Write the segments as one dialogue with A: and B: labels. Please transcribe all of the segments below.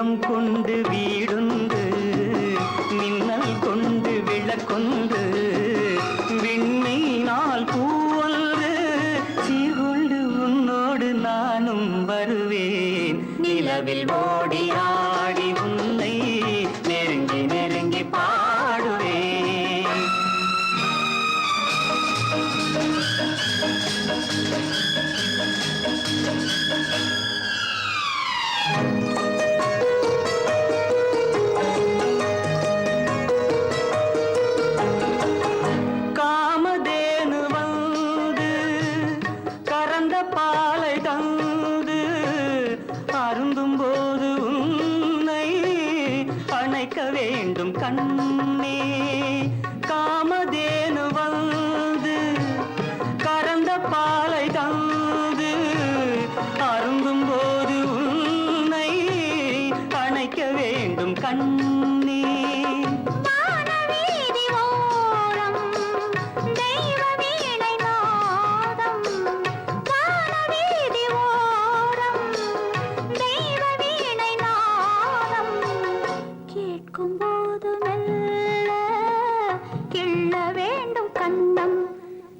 A: மேகம் கொண்டு வீடுண்டு மின்னல் கொண்டு விளக்கொண்டு விண்மீனால் பூவொன்று சீர்கொண்டு உன்னோடு நானும் வருவேன் நிலவில் ஓடி ஆடி உன்னை நெருங்கி நெருங்கி பாடுவேன். காமதேனு வந்து கறந்த பாலை தந்து அருந்தும் போது உன்னை அணைக்க வேண்டும் கண்ணே. காமதேனு வந்து கறந்த பாலை தந்து அருந்தும் போது உன்னை அணைக்க வேண்டும் கண்ணே.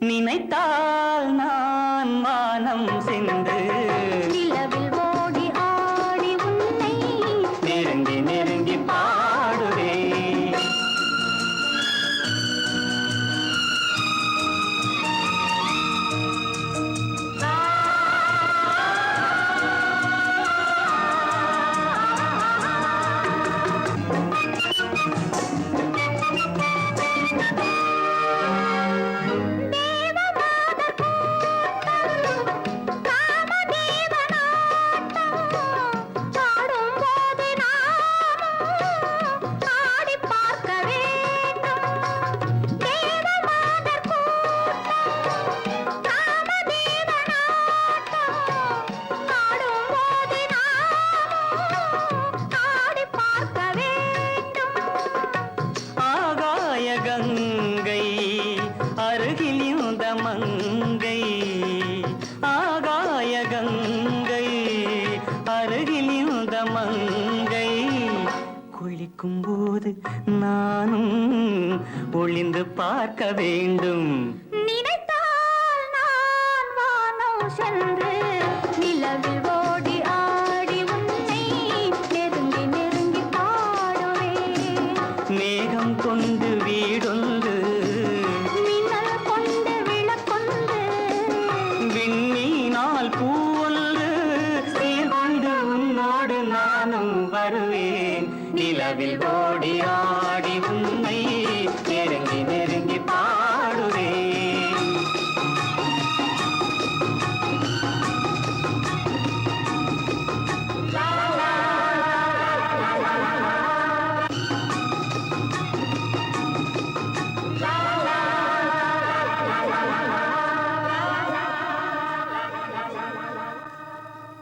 A: நினைத்தால் நான் மானம் சென்று
B: நிலவில் ஓடி ஆடி உன்னை
A: நெருங்கி நெருங்கி பாடுவேன். கங்கை அருகில் இந்த மங்கை ஆகாய கங்கை அருகில் இந்த மங்கை குளிக்கும் போது நானும் ஒளிந்து பார்க்க வேண்டும்.
B: நினைத்தால் நான் வானம் சென்று நிலவில் ஓடி ஆடி உன்னை நெருங்கி நெருங்கி பாடுவேன்.
A: மேகம் கொண்டு வீடொன்று
B: மின்னல் கொண்டு விளக்கொண்டு
A: விண்மீனால் பூவொன்று சீர்கொண்டு உன்னோடு நானும் வருவேன் நிலவில் ஓடி ஆடி